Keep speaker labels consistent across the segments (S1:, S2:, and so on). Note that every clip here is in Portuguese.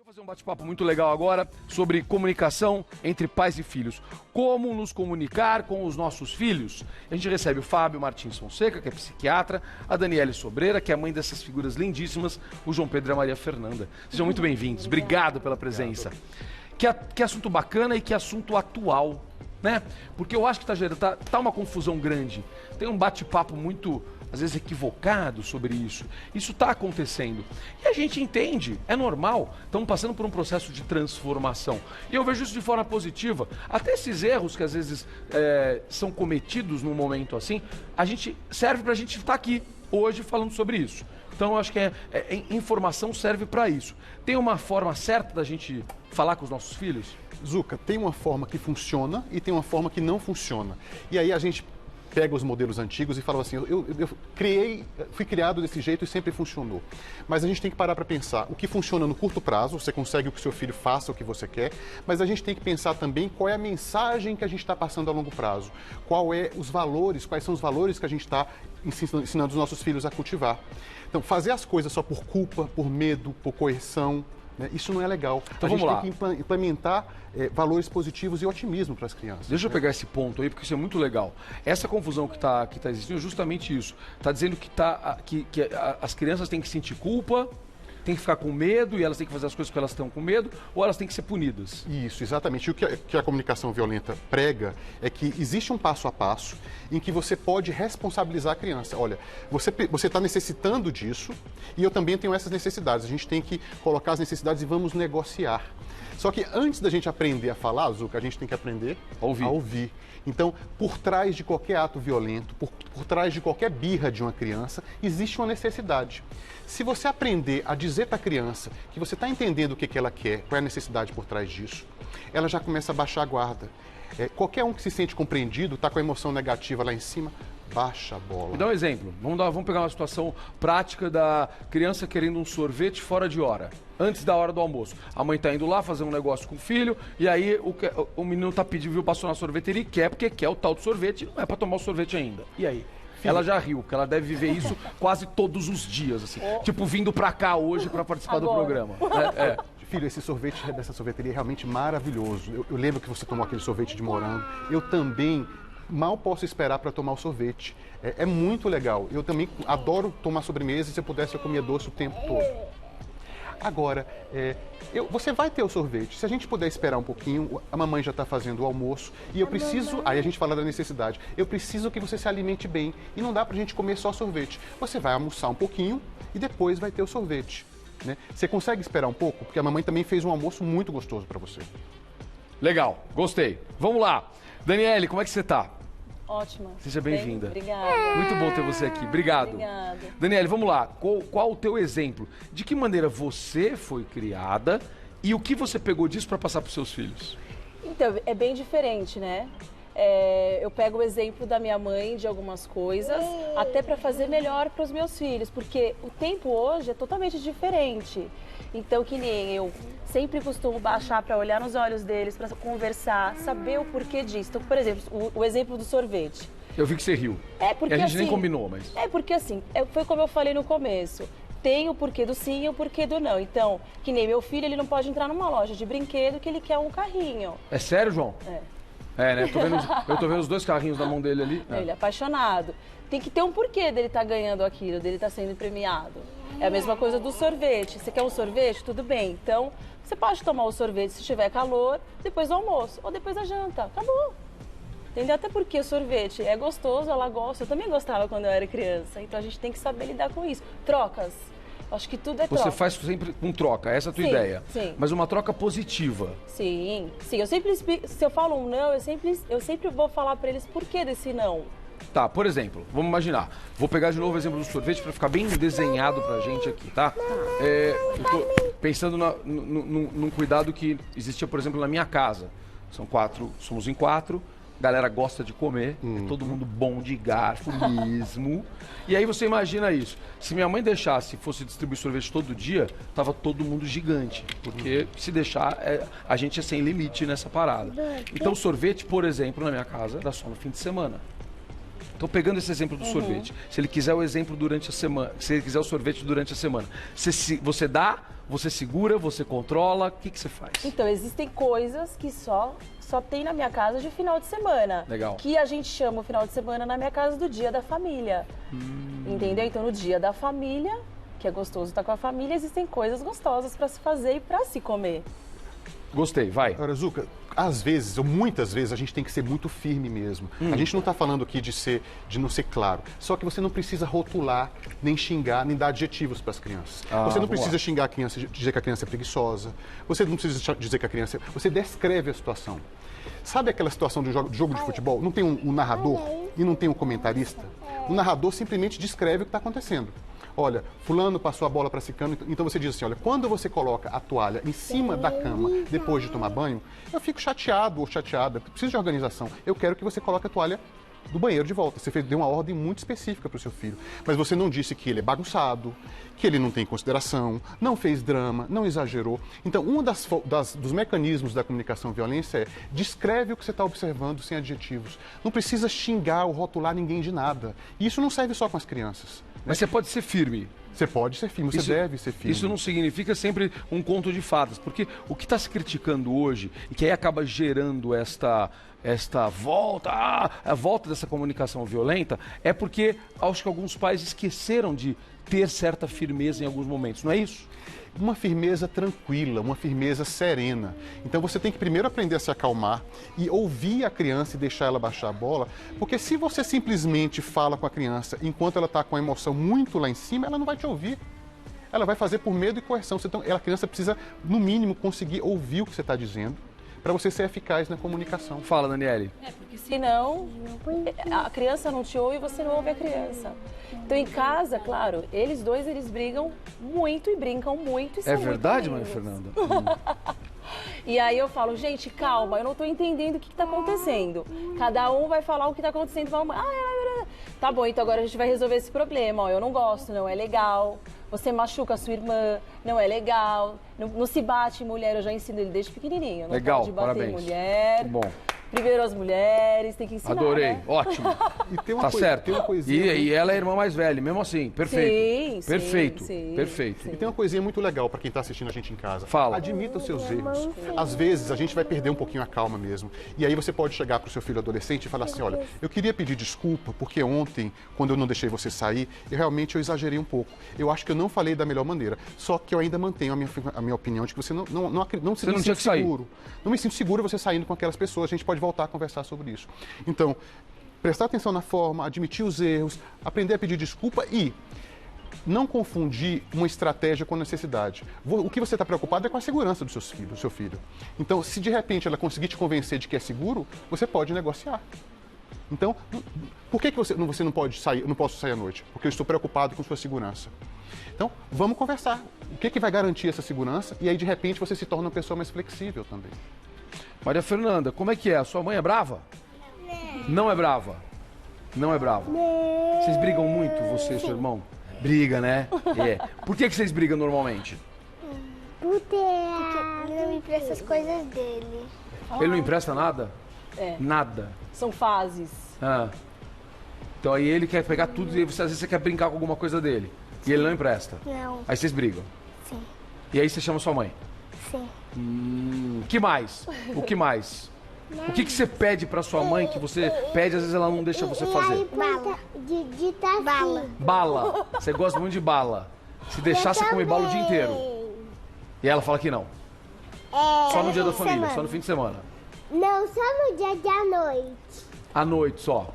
S1: Vou fazer um bate-papo muito legal agora sobre comunicação entre pais e filhos. Como nos comunicar com os nossos filhos? A gente recebe o Fábio Martins Fonseca, que é psiquiatra, a Daniele Sobreira, que é a mãe dessas figuras lindíssimas, o João Pedro e a Maria Fernanda. Sejam muito bem-vindos. Obrigado pela presença. Que assunto bacana e que assunto atual, né? Porque eu acho que tá uma confusão grande. Tem um bate-papo muito, às vezes, equivocado sobre isso. Isso está acontecendo. E a gente entende, é normal. Estamos passando por um processo de transformação. E eu vejo isso de forma positiva. Até esses erros que, às vezes, são cometidos num momento assim, serve para a gente estar aqui hoje falando sobre isso. Então, eu acho que informação serve para isso. Tem uma forma certa da gente falar com os nossos filhos?
S2: Zucca, tem uma forma que funciona e tem uma forma que não funciona. E aí a gente pega os modelos antigos e fala assim, eu fui criado desse jeito e sempre funcionou. Mas a gente tem que parar para pensar o que funciona no curto prazo, você consegue que o seu filho faça o que você quer, mas a gente tem que pensar também qual é a mensagem que a gente está passando a longo prazo, quais são os valores que a gente está ensinando os nossos filhos a cultivar. Então, fazer as coisas só por culpa, por medo, por coerção, né? Isso não é legal.
S1: Então,
S2: a gente
S1: vamos lá.
S2: tem que implementar valores positivos e otimismo para as crianças.
S1: Deixa eu pegar esse ponto aí, porque isso é muito legal. Essa confusão que tá existindo é justamente isso. Está dizendo que as crianças têm que sentir culpa, têm que ficar com medo e elas têm que fazer as coisas porque elas estão com medo, ou elas têm que ser punidas.
S2: Isso, exatamente. E o que a comunicação violenta prega é que existe um passo a passo em que você pode responsabilizar a criança. Olha, você está necessitando disso e eu também tenho essas necessidades. A gente tem que colocar as necessidades e vamos negociar. Só que antes da gente aprender a falar, Zucca, a gente tem que aprender a ouvir. Então, por trás de qualquer ato violento, por trás de qualquer birra de uma criança, existe uma necessidade. Se você aprender a dizer para a criança que você está entendendo o que ela quer, qual é a necessidade por trás disso, ela já começa a baixar a guarda. Qualquer um que se sente compreendido, está com a emoção negativa lá em cima, baixa a bola.
S1: Me dá um exemplo. Vamos pegar uma situação prática da criança querendo um sorvete fora de hora, antes da hora do almoço. A mãe tá indo lá fazer um negócio com o filho, e aí o menino tá pedindo, passou na sorveteria e quer, porque quer o tal do sorvete, não é para tomar o sorvete ainda. E aí? Ela já riu, porque ela deve viver isso quase todos os dias, assim. Tipo, vindo pra cá hoje pra participar do programa.
S2: Filho, esse sorvete dessa sorveteria é realmente maravilhoso. Eu lembro que você tomou aquele sorvete de morango. Eu também mal posso esperar para tomar o sorvete. É muito legal. Eu também adoro tomar sobremesa e se eu pudesse eu comia doce o tempo todo. Agora, você vai ter o sorvete. Se a gente puder esperar um pouquinho, a mamãe já está fazendo o almoço e eu preciso... Aí a gente fala da necessidade. Eu preciso que você se alimente bem e não dá para a gente comer só sorvete. Você vai almoçar um pouquinho e depois vai ter o sorvete. Né? Você consegue esperar um pouco? Porque a mamãe também fez um almoço muito gostoso para você.
S1: Legal, gostei. Vamos lá. Daniele, como é que você tá?
S3: Ótima.
S1: Seja bem-vinda.
S3: Obrigada.
S1: Muito bom ter você aqui. Obrigado.
S3: Obrigada.
S1: Daniele, vamos lá. Qual o teu exemplo? De que maneira você foi criada e o que você pegou disso para passar para os seus filhos?
S3: Então, é bem diferente, né? Eu pego o exemplo da minha mãe de algumas coisas, até para fazer melhor para os meus filhos, porque o tempo hoje é totalmente diferente. Então, que nem eu sempre costumo baixar para olhar nos olhos deles, para conversar, saber o porquê disso. Então, por exemplo, o exemplo do sorvete.
S1: Eu vi que você riu.
S3: Porque
S1: a gente
S3: assim,
S1: nem combinou, mas...
S3: porque assim, foi como eu falei no começo. Tem o porquê do sim e o porquê do não. Então, que nem meu filho, ele não pode entrar numa loja de brinquedo que ele quer um carrinho.
S1: É sério, João? Né? Eu tô vendo os dois carrinhos na mão dele ali.
S3: Ele é apaixonado. Tem que ter um porquê dele estar ganhando aquilo, dele estar sendo premiado. É a mesma coisa do sorvete. Você quer um sorvete? Tudo bem. Então, você pode tomar o sorvete se tiver calor, depois do almoço ou depois da janta. Acabou. Entendeu? Até porque o sorvete é gostoso, ela gosta. Eu também gostava quando eu era criança. Então, a gente tem que saber lidar com isso. Trocas. Acho que tudo é troca.
S1: Você faz sempre com troca, essa é a tua ideia.
S3: Sim.
S1: Mas uma troca positiva.
S3: Sim. Eu sempre explico, se eu falo um não, eu sempre vou falar pra eles por que desse não.
S1: Tá, por exemplo, vamos imaginar. Vou pegar de novo o exemplo do sorvete para ficar bem desenhado pra gente aqui, tá? Eu tô pensando num cuidado que existia, por exemplo, na minha casa. Somos em 4. Galera gosta de comer, é todo mundo bom de garfo mesmo. E aí você imagina isso. Se minha mãe deixasse, fosse distribuir sorvete todo dia, tava todo mundo gigante. Porque se deixar, a gente é sem limite nessa parada. Então sorvete, por exemplo, na minha casa, era só no fim de semana. Então, pegando esse exemplo do sorvete, se ele quiser o exemplo durante a semana, se ele quiser o sorvete durante a semana, você dá, você segura, você controla, o que você faz?
S3: Então, existem coisas que só tem na minha casa de final de semana.
S1: Legal.
S3: Que a gente chama o final de semana na minha casa do dia da família. Entendeu? Então, no dia da família, que é gostoso estar com a família, existem coisas gostosas para se fazer e para se comer.
S1: Gostei, vai.
S2: Agora, Zucca, às vezes, ou muitas vezes, a gente tem que ser muito firme mesmo. A gente não está falando aqui de não ser claro. Só que você não precisa rotular, nem xingar, nem dar adjetivos para as crianças. Você não precisa xingar a criança, dizer que a criança é preguiçosa. Você não precisa dizer que a criança... Você descreve a situação. Sabe aquela situação de jogo de futebol? Não tem um narrador e não tem um comentarista? O narrador simplesmente descreve o que está acontecendo. Olha, fulano passou a bola para ciclano, então você diz assim, olha, quando você coloca a toalha em cima da cama depois de tomar banho, eu fico chateado ou chateada, preciso de organização. Eu quero que você coloque a toalha do banheiro de volta. Você deu uma ordem muito específica para o seu filho, mas você não disse que ele é bagunçado, que ele não tem consideração, não fez drama, não exagerou. Então, dos mecanismos da comunicação violência é descreve o que você está observando sem adjetivos. Não precisa xingar ou rotular ninguém de nada. E isso não serve só com as crianças.
S1: Mas você pode ser firme.
S2: Você pode ser firme, você deve ser firme.
S1: Isso não significa sempre um conto de fadas, porque o que está se criticando hoje, e que aí acaba gerando esta volta, a volta dessa comunicação violenta, é porque acho que alguns pais esqueceram de ter certa firmeza em alguns momentos, não é isso?
S2: Uma firmeza tranquila, uma firmeza serena. Então você tem que primeiro aprender a se acalmar e ouvir a criança e deixar ela baixar a bola, porque se você simplesmente fala com a criança enquanto ela está com a emoção muito lá em cima, ela não vai te ouvir. Ela vai fazer por medo e coerção. Então, a criança precisa, no mínimo, conseguir ouvir o que você está dizendo para você ser eficaz na comunicação.
S1: Fala, Daniele.
S3: Porque senão a criança não te ouve e você não ouve a criança. Então, em casa, claro, eles brigam muito e brincam muito. E são
S1: É verdade,
S3: muito
S1: Maria Fernanda?
S3: E aí eu falo, gente, calma, eu não estou entendendo o que está acontecendo. Cada um vai falar o que está acontecendo. Tá bom, então agora a gente vai resolver esse problema. Ó, eu não gosto, não é legal. Você machuca a sua irmã, não é legal. Não se bate em mulher, eu já ensino ele desde pequenininho. Não
S1: legal,
S3: pode bater
S1: parabéns.
S3: em mulher.
S1: Bom.
S3: Primeiro as mulheres, tem que ensinar,
S1: Adorei,
S3: né?
S1: ótimo.
S2: E tem uma
S1: Tá
S2: coisa,
S1: certo.
S2: tem uma coisinha
S1: E ela é a irmã mais velha, mesmo assim, perfeito.
S3: Sim,
S1: perfeito,
S3: sim,
S1: perfeito.
S3: sim.
S2: E tem uma coisinha muito legal para quem está assistindo a gente em casa.
S1: Fala.
S2: Admita os seus erros. Às vezes a gente vai perder um pouquinho a calma mesmo. E aí você pode chegar para o seu filho adolescente e falar assim, olha, eu queria pedir desculpa porque ontem, quando eu não deixei você sair, eu exagerei um pouco. Eu acho que eu não falei da melhor maneira. Só que eu ainda mantenho a minha opinião de que você não se
S1: não tinha que sair.
S2: seguro. Não me sinto seguro você saindo com aquelas pessoas. A gente pode voltar a conversar sobre isso. Então, prestar atenção na forma, admitir os erros, aprender a pedir desculpa e não confundir uma estratégia com necessidade. O que você está preocupado é com a segurança do seu filho. Então, se de repente ela conseguir te convencer de que é seguro, você pode negociar. Então, por que você não pode sair, eu não posso sair à noite? Porque eu estou preocupado com sua segurança. Então, vamos conversar. O que vai garantir essa segurança? E aí, de repente, você se torna uma pessoa mais flexível também.
S1: Maria Fernanda, como é que é? A sua mãe é brava? Não é brava? Não é brava? Vocês brigam muito, você e seu irmão? Briga, né? É. Por que vocês brigam normalmente?
S4: Porque ele não me empresta as coisas dele.
S1: Ele não empresta nada?
S3: É.
S1: Nada.
S3: São fases.
S1: Ah. Então aí ele quer pegar tudo e às vezes você quer brincar com alguma coisa dele. E ele não empresta.
S4: Não.
S1: Aí vocês brigam.
S4: Sim.
S1: E aí você chama sua mãe.
S4: Sim.
S1: O que mais? O que mais? O que você pede pra sua mãe que você pede, às vezes ela não deixa você fazer?
S4: Bala. De bala.
S1: Bala. Você gosta muito de bala. Se deixar, você come bala o dia inteiro. E ela fala que não. Só no dia da família, só no fim de semana.
S4: Não, só no dia de à noite.
S1: À noite só.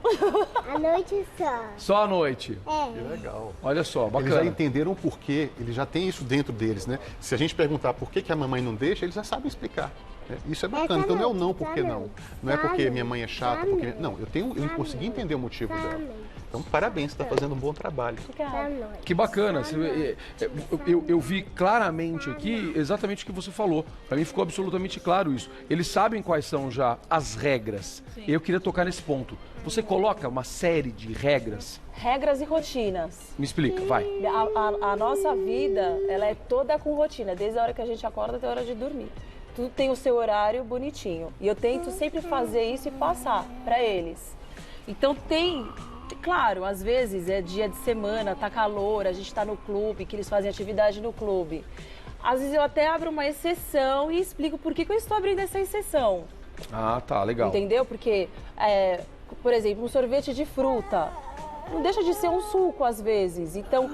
S4: À noite só.
S1: Só à noite.
S4: É.
S2: Legal.
S1: Olha só,
S2: Eles já
S1: bacana.
S2: entenderam o porquê, eles já têm isso dentro deles, né? Se a gente perguntar por que a mamãe não deixa, eles já sabem explicar. Né? Isso é bacana. Então não é o não porque não. Não é porque minha mãe é chata, porque... Não, eu consegui entender o motivo dela. Então, parabéns, você está fazendo um bom trabalho.
S1: Que bacana. Eu vi claramente aqui exatamente o que você falou. Para mim ficou absolutamente claro isso. Eles sabem quais são já as regras. E eu queria tocar nesse ponto. Você coloca uma série de regras.
S3: Regras e rotinas.
S1: Me explica, vai.
S3: A nossa vida, ela é toda com rotina, desde a hora que a gente acorda até a hora de dormir. Tudo tem o seu horário bonitinho. E eu tento sempre fazer isso e passar para eles. Então tem Claro, às vezes é dia de semana, tá calor, a gente tá no clube, que eles fazem atividade no clube. Às vezes eu até abro uma exceção e explico por que eu estou abrindo essa exceção.
S1: Ah, tá, legal.
S3: Entendeu? Porque, por exemplo, um sorvete de fruta não deixa de ser um suco às vezes. Então,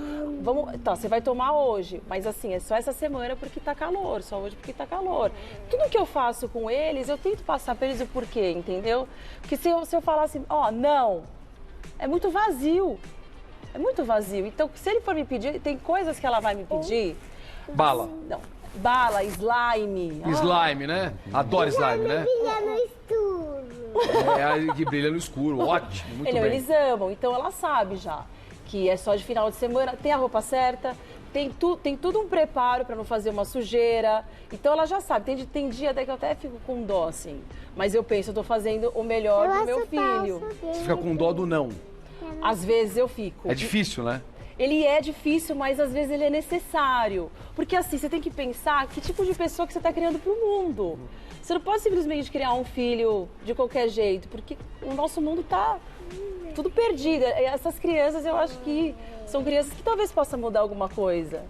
S3: você vai tomar hoje, mas assim, é só essa semana porque tá calor, só hoje porque tá calor. Tudo que eu faço com eles, eu tento passar para eles o porquê, entendeu? Porque se eu falar assim, não, é muito vazio. É muito vazio. Então, se ele for me pedir, tem coisas que ela vai me pedir.
S1: Bala.
S3: Não. Bala, slime.
S1: Slime, né? Adoro slime, né?
S4: Brilha no escuro.
S1: É, que brilha no escuro. Ótimo, muito bem.
S3: Eles amam, então ela sabe já que é só de final de semana, tem a roupa certa, tem tudo um preparo para não fazer uma sujeira. Então ela já sabe, tem dia até que eu até fico com dó, assim. Mas eu penso, eu tô fazendo o melhor pro meu filho.
S1: Você fica com dó do não.
S3: Às vezes eu fico.
S1: É difícil, né?
S3: Ele é difícil, mas às vezes ele é necessário. Porque assim, você tem que pensar que tipo de pessoa que você está criando para o mundo. Você não pode simplesmente criar um filho de qualquer jeito, porque o nosso mundo está tudo perdido. Essas crianças, eu acho que são crianças que talvez possam mudar alguma coisa.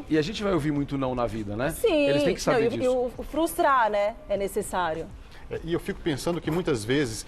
S1: E a gente vai ouvir muito não na vida, né?
S3: Sim.
S1: Eles têm que saber disso.
S3: E o frustrar, né, é necessário.
S2: E eu fico pensando que muitas vezes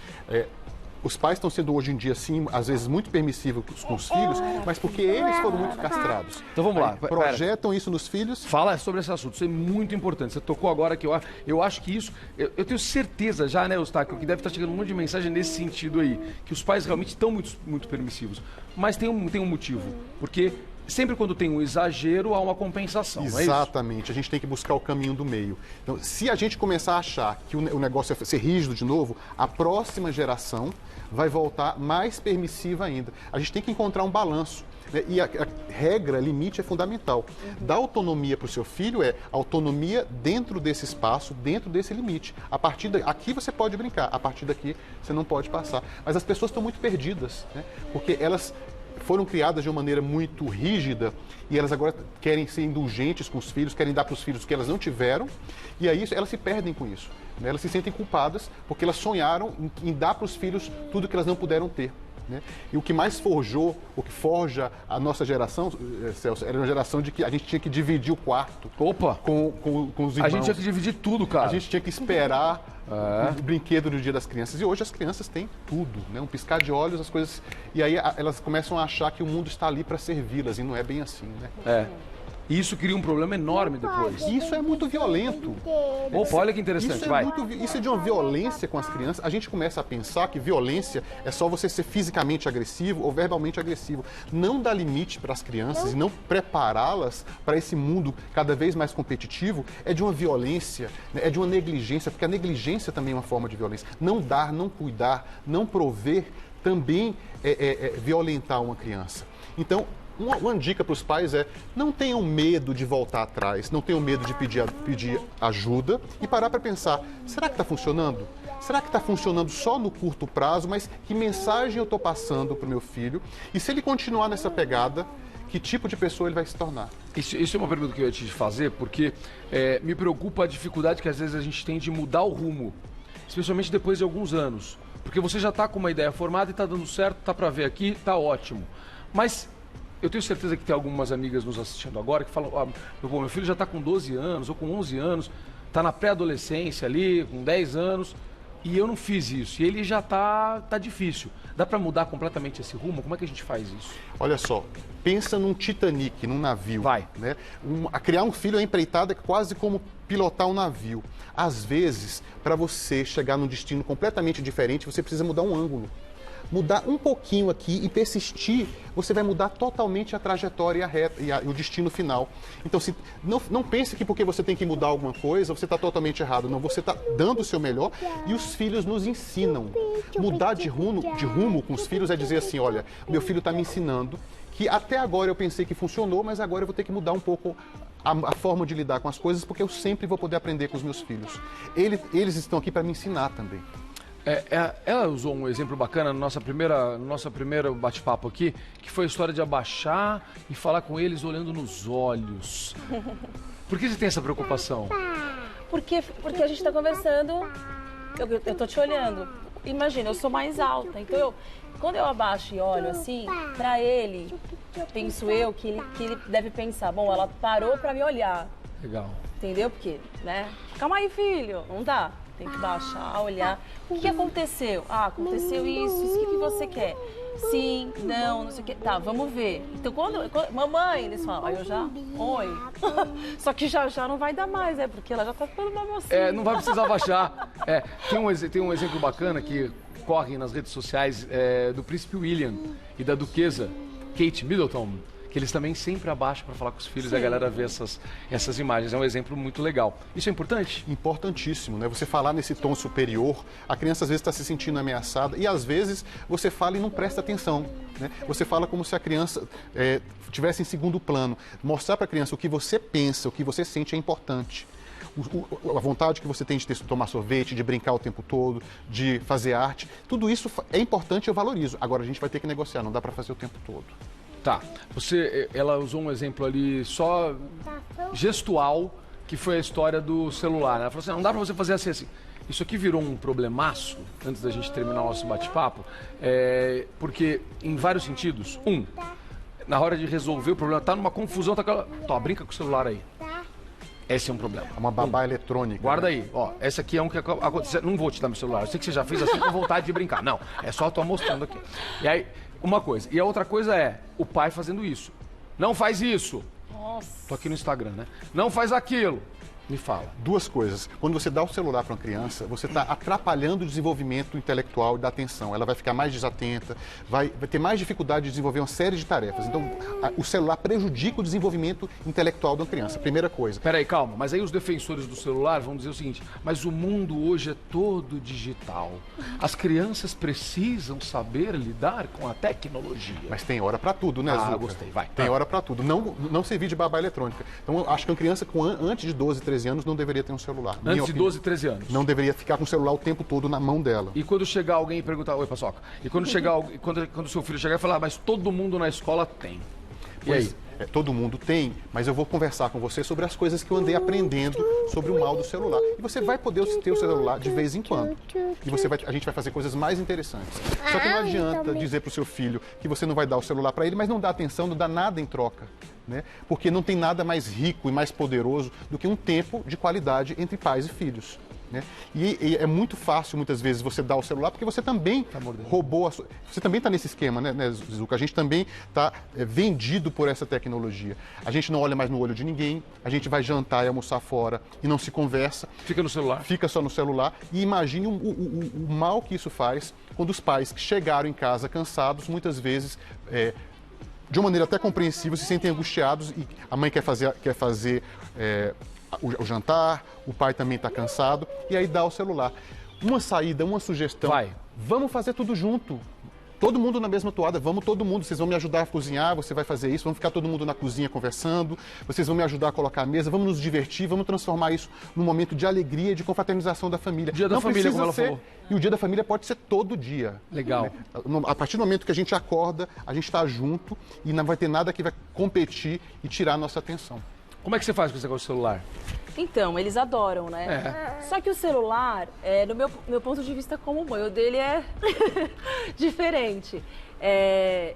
S2: os pais estão sendo hoje em dia, sim, às vezes muito permissivos com os filhos, mas porque eles foram muito castrados.
S1: Então vamos lá.
S2: Aí projetam isso nos filhos.
S1: Fala sobre esse assunto, isso é muito importante. Você tocou agora que eu acho que isso... Eu tenho certeza já, né, Eustáquio, que deve estar chegando um monte de mensagem nesse sentido aí, que os pais realmente estão muito permissivos. Mas tem um motivo, porque... Sempre quando tem um exagero, há uma compensação.
S2: Exatamente, a gente tem que buscar o caminho do meio. Então, se a gente começar a achar que o negócio é ser rígido de novo, a próxima geração vai voltar mais permissiva ainda. A gente tem que encontrar um balanço. Né? E a regra, limite é fundamental. Dar autonomia para o seu filho é autonomia dentro desse espaço, dentro desse limite. A partir daqui você pode brincar, a partir daqui você não pode passar. Mas as pessoas estão muito perdidas, né? Porque elas foram criadas de uma maneira muito rígida e elas agora querem ser indulgentes com os filhos, querem dar para os filhos o que elas não tiveram, e aí elas se perdem com isso. Né? Elas se sentem culpadas porque elas sonharam em dar para os filhos tudo que elas não puderam ter. Né? E o que mais o que forja a nossa geração, Celso, era uma geração de que a gente tinha que dividir o quarto com os irmãos.
S1: A gente tinha que dividir tudo, cara.
S2: A gente tinha que esperar o brinquedo do Dia das Crianças. E hoje as crianças têm tudo, né? Um piscar de olhos, as coisas... E aí elas começam a achar que o mundo está ali para servi-las, e não é bem assim, né?
S1: É. E isso cria um problema enorme depois.
S2: E isso é muito violento.
S1: Opa, olha que interessante,
S2: Isso é de uma violência com as crianças. A gente começa a pensar que violência é só você ser fisicamente agressivo ou verbalmente agressivo. Não dá limite para as crianças e não prepará-las para esse mundo cada vez mais competitivo é de uma violência, né? É de uma negligência, porque a negligência também é uma forma de violência. Não dar, não cuidar, não prover também é violentar uma criança. Então, uma dica para os pais é: não tenham medo de voltar atrás, não tenham medo de pedir ajuda e parar para pensar, será que está funcionando? Será que está funcionando só no curto prazo, mas que mensagem eu estou passando para o meu filho? E se ele continuar nessa pegada, que tipo de pessoa ele vai se tornar?
S1: Isso é uma pergunta que eu ia te fazer, porque me preocupa a dificuldade que às vezes a gente tem de mudar o rumo, especialmente depois de alguns anos. Porque você já está com uma ideia formada e está dando certo, está para ver aqui, está ótimo. Mas eu tenho certeza que tem algumas amigas nos assistindo agora que falam: meu filho já está com 12 anos ou com 11 anos, está na pré-adolescência ali, com 10 anos, e eu não fiz isso. E ele já tá difícil. Dá para mudar completamente esse rumo? Como é que a gente faz isso?
S2: Olha só, pensa num Titanic, num navio.
S1: Vai.
S2: Né? Criar um filho é empreitada quase como pilotar um navio. Às vezes, para você chegar num destino completamente diferente, você precisa mudar um ângulo. Mudar um pouquinho aqui e persistir, você vai mudar totalmente a trajetória e o destino final. Então, não pense que porque você tem que mudar alguma coisa, você está totalmente errado. Não, você está dando o seu melhor e os filhos nos ensinam. Mudar de rumo com os filhos é dizer assim: olha, meu filho está me ensinando que até agora eu pensei que funcionou, mas agora eu vou ter que mudar um pouco a forma de lidar com as coisas, porque eu sempre vou poder aprender com os meus filhos. Eles estão aqui para me ensinar também.
S1: Ela usou um exemplo bacana no nosso primeiro bate-papo aqui, que foi a história de abaixar e falar com eles olhando nos olhos. Por que você tem essa preocupação?
S3: Porque a gente está conversando, eu tô te olhando. Imagina, eu sou mais alta, então Quando eu abaixo e olho assim, pra ele, penso eu que ele deve pensar, bom, ela parou pra me olhar.
S1: Legal.
S3: Entendeu? Porque, né? Calma aí, filho. Não dá. Tem que baixar, olhar. O que aconteceu? Ah, aconteceu isso. O que você quer? Sim, não sei o que. Tá, vamos ver. Então, mamãe, eles falam, aí eu já, oi. Só que já não vai dar mais, porque ela já tá ficando uma mocinha.
S1: Não vai precisar baixar. Tem um exemplo bacana que corre nas redes sociais do príncipe William e da duquesa Kate Middleton, que eles também sempre abaixam para falar com os filhos. Sim. E a galera vê essas imagens. É um exemplo muito legal. Isso é importante?
S2: Importantíssimo, né? Você falar nesse tom superior, a criança às vezes está se sentindo ameaçada e às vezes você fala e não presta atenção, né? Você fala como se a criança estivesse em segundo plano. Mostrar para a criança o que você pensa, o que você sente é importante. A vontade que você tem de tomar sorvete, de brincar o tempo todo, de fazer arte, tudo isso é importante e eu valorizo. Agora a gente vai ter que negociar, não dá para fazer o tempo todo.
S1: Tá, ela usou um exemplo ali só gestual, que foi a história do celular, né? Ela falou assim, não dá pra você fazer assim. Isso aqui virou um problemaço, antes da gente terminar o nosso bate-papo, porque em vários sentidos, na hora de resolver o problema, tá numa confusão, brinca com o celular aí. Esse é um problema.
S2: É uma babá eletrônica.
S1: Guarda
S2: né?
S1: aí, essa aqui é um que aconteceu. Não vou te dar meu celular, eu sei que você já fez assim com vontade de brincar. Não, é só eu tô mostrando aqui. E aí, uma coisa. E a outra coisa é o pai fazendo isso. Não faz isso.
S3: Nossa.
S1: Tô aqui no Instagram, né? Não faz aquilo. Me fala.
S2: Duas coisas. Quando você dá o celular para uma criança, você está atrapalhando o desenvolvimento intelectual e da atenção. Ela vai ficar mais desatenta, vai ter mais dificuldade de desenvolver uma série de tarefas. Então, o celular prejudica o desenvolvimento intelectual da criança. Primeira coisa.
S1: Peraí, calma. Mas aí os defensores do celular vão dizer o seguinte, mas o mundo hoje é todo digital. As crianças precisam saber lidar com a tecnologia.
S2: Mas tem hora para tudo, né, Zucca?
S1: Gostei. Vai.
S2: Tem hora para tudo. Não servir de babá eletrônica. Então, eu acho que uma criança antes de 12, 13 anos não deveria ter um celular.
S1: Antes de 12, 13 anos.
S2: Não deveria ficar com o celular o tempo todo na mão dela.
S1: E quando chegar alguém e perguntar, oi, Paçoca, e quando chegar quando o seu filho chegar e falar, mas todo mundo na escola tem. E aí?
S2: Todo mundo tem, mas eu vou conversar com você sobre as coisas que eu andei aprendendo sobre o mal do celular. E você vai poder ter o celular de vez em quando. E a gente vai fazer coisas mais interessantes. Só que não adianta dizer para o seu filho que você não vai dar o celular para ele, mas não dá atenção, não dá nada em troca. Né? Porque não tem nada mais rico e mais poderoso do que um tempo de qualidade entre pais e filhos. Né? E é muito fácil, muitas vezes, você dar o celular, porque você também roubou você também está nesse esquema, né, Zucca? A gente também está vendido por essa tecnologia. A gente não olha mais no olho de ninguém, a gente vai jantar e almoçar fora e não se conversa.
S1: Fica no celular.
S2: Fica só no celular. E imagine o mal que isso faz quando os pais que chegaram em casa cansados, muitas vezes... de uma maneira até compreensível, se sentem angustiados e a mãe quer fazer o jantar, o pai também está cansado, e aí dá o celular. Uma saída, uma sugestão. Vamos fazer tudo junto. Todo mundo na mesma toada, vamos todo mundo. Vocês vão me ajudar a cozinhar, você vai fazer isso, vamos ficar todo mundo na cozinha conversando, vocês vão me ajudar a colocar a mesa, vamos nos divertir, vamos transformar isso num momento de alegria, de confraternização da família.
S1: Dia da família, como ela falou.
S2: E o dia da família pode ser todo dia.
S1: Legal.
S2: Né? A partir do momento que a gente acorda, a gente está junto e não vai ter nada que vai competir e tirar a nossa atenção.
S1: Como é que você faz com esse negócio do celular?
S3: Então, eles adoram, né? Só que o celular, no meu ponto de vista como mãe, o dele é diferente.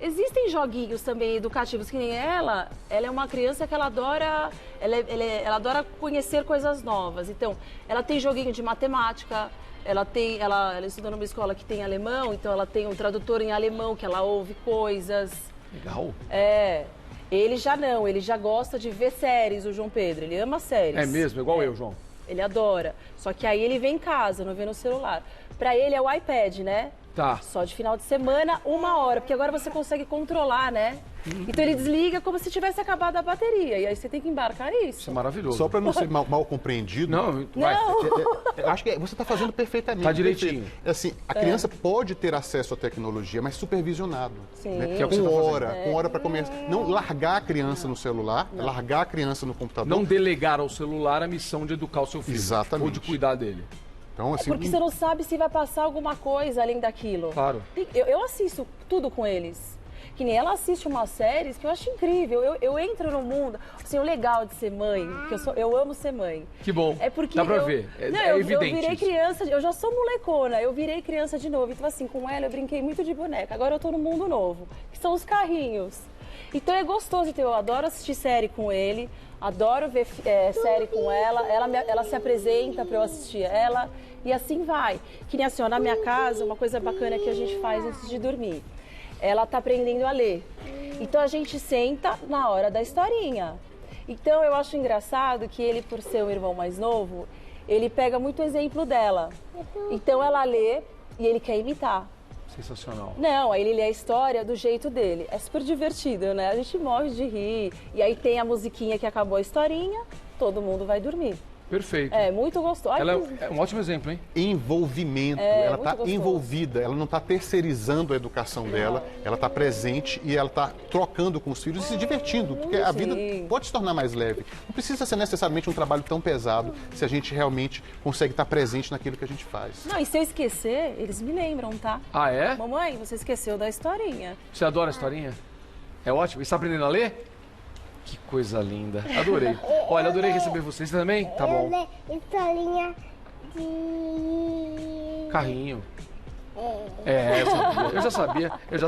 S3: Existem joguinhos também educativos, que nem ela é uma criança que ela adora, ela adora conhecer coisas novas. Então, ela tem joguinho de matemática, ela estuda numa escola que tem alemão, então ela tem um tradutor em alemão, que ela ouve coisas.
S1: Legal.
S3: Ele já não, ele já gosta de ver séries, o João Pedro, ele ama séries.
S1: É mesmo, igual eu, João.
S3: Ele adora, só que aí ele vem em casa, não vê no celular. Pra ele é o iPad, né?
S1: Tá.
S3: Só de final de semana, 1 hora, porque agora você consegue controlar, né? Então ele desliga como se tivesse acabado a bateria, e aí você tem que embarcar isso.
S1: Isso é maravilhoso.
S2: Só para não ser mal compreendido.
S1: Não.
S2: Eu acho que você está fazendo perfeitamente.
S1: Tá direitinho.
S2: Assim, a criança pode ter acesso à tecnologia, mas supervisionado.
S3: Sim.
S2: Né?
S1: Que é o que
S2: com hora para começar. Não largar a criança no celular, largar a criança no computador.
S1: Não delegar ao celular a missão de educar o seu filho.
S2: Exatamente.
S1: Ou de cuidar dele.
S2: Então, assim,
S3: Porque você não sabe se vai passar alguma coisa além daquilo.
S1: Claro.
S3: Eu assisto tudo com eles. Que nem ela assiste umas séries que eu acho incrível. Eu entro no mundo, assim, o legal de ser mãe, que eu amo ser mãe.
S1: Que bom.
S3: É porque
S1: dá pra ver.
S3: eu
S1: Evidente.
S3: Eu virei
S1: isso.
S3: criança, eu já sou molecona, eu virei criança de novo. Então, assim, com ela eu brinquei muito de boneca. Agora eu tô no mundo novo, que são os carrinhos. Então é gostoso, então eu adoro assistir série com ele, adoro ver série com ela. Ela se apresenta pra eu assistir ela e assim vai. Que nem assim, ó, na minha casa, uma coisa bacana que a gente faz antes de dormir. Ela tá aprendendo a ler. Então a gente senta na hora da historinha. Então eu acho engraçado que ele, por ser o irmão mais novo, ele pega muito exemplo dela. Então ela lê e ele quer imitar.
S1: Sensacional.
S3: Não, aí ele lê a história do jeito dele. É super divertido, né? A gente morre de rir. E aí tem a musiquinha que acabou a historinha, todo mundo vai dormir.
S1: Perfeito.
S3: É muito gostoso. Ai,
S1: Ela é um ótimo exemplo, hein?
S2: Envolvimento, ela
S3: muito
S2: está
S3: gostoso.
S2: envolvida, ela não está terceirizando a educação dela, ela está presente e ela está trocando com os filhos e se divertindo, porque a vida pode se tornar mais leve. Não precisa ser necessariamente um trabalho tão pesado se a gente realmente consegue estar presente naquilo que a gente faz.
S3: Não, e se eu esquecer, eles me lembram, tá?
S1: Ah, é?
S3: Mamãe, você esqueceu da historinha.
S1: Você adora a historinha? É ótimo. E está aprendendo a ler? Que coisa linda. Adorei. Olha, adorei receber vocês também. Tá
S4: Eu
S1: bom.
S4: leio historinha de...
S1: Carrinho. Eu já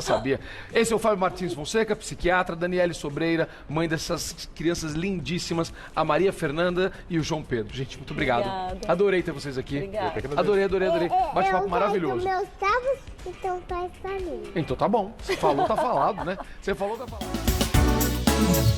S1: sabia. Esse é o Fábio Martins Fonseca, psiquiatra, Daniele Sobreira, mãe dessas crianças lindíssimas, a Maria Fernanda e o João Pedro. Gente, muito obrigado.
S3: Obrigada.
S1: Adorei ter vocês aqui.
S3: Obrigada.
S1: Adorei. Bate-papo maravilhoso.
S4: Meus tábuas, então faz pra mim.
S1: Então tá bom. Você falou, tá falado, né? Você falou, tá falado.